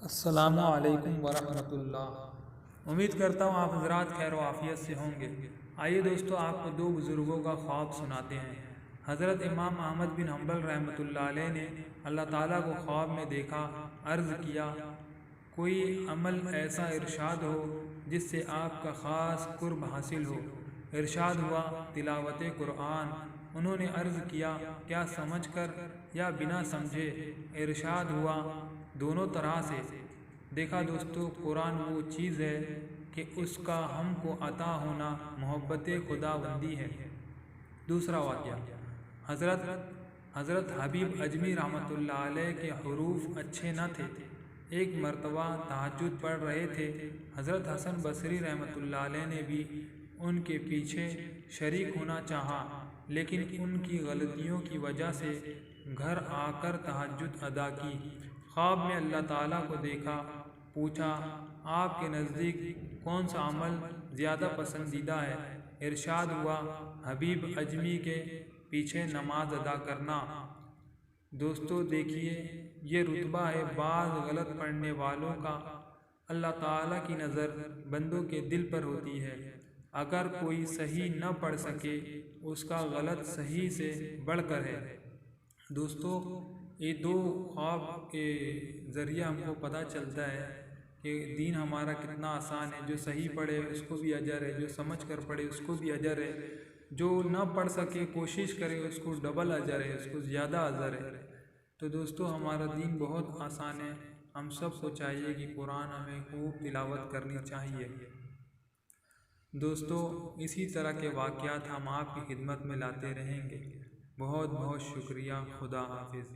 assalamualikum वरहमतुल्लाह। उम्मीद करता हूँ आप hazrat खैर व आफियत से होंगे। आइए दोस्तों, आपको दो बुजुर्गों का ख्वाब सुनाते हैं। hazrat emaam ahmed बिन हambal रहमतुल्लाह अलैह ने अल्लाह ताला को ख्वाब में देखा। अर्ज़ किया, कोई अमल ऐसा इरशाद हो जिससे आपका ख़ास कुर्ब हासिल हो। इरशाद हुआ, तिलावत कुरान। उन्होंने अर्ज़ किया, क्या समझकर या बिना समझे? इरशाद हुआ, दोनों तरह से। देखा दोस्तों, कुरान वो चीज़ है कि उसका हमको अता होना मोहब्बत खुदाबंदी है। दूसरा वाक़या, हज़रत हबीब अजमी रहमतुल्लाह अलैह के हुरूफ अच्छे न थे। एक मर्तबा तहज्जुद पढ़ रहे थे। हज़रत हसन basri रहमतुल्लाह अलैह ने भी उनके पीछे शरीक होना चाहा, लेकिन उनकी गलतियों की वजह से घर आकर तहज्जुद अदा की। ख्वाब में अल्लाह ताला को देखा। पूछा, आपके नज़दीक कौन सा अमल ज़्यादा पसंदीदा है? इरशाद हुआ, हबीब अजमी के पीछे नमाज अदा करना। दोस्तों देखिए, ये रुतबा है बाज़ गलत पढ़ने वालों का। अल्लाह ताला की नज़र बंदों के दिल पर होती है। अगर कोई सही न पढ़ सके, उसका गलत सही से बढ़कर है। दोस्तों, ये दो ख्वाब के ज़रिए हमको पता चलता है कि दीन हमारा कितना आसान है। जो सही पढ़े उसको भी अजर है, जो समझ कर पढ़े उसको भी अजर है, जो न पढ़ सके कोशिश करे उसको डबल अजर है, उसको ज़्यादा अजर है। तो दोस्तों, हमारा दीन बहुत आसान है। हम सबको चाहिए कि कुरान हमें खूब तिलावत करनी चाहिए। दोस्तों, इसी तरह के वाक़यात हम आपकी खिदमत में लाते रहेंगे। बहुत बहुत शुक्रिया। खुदा हाफिज़।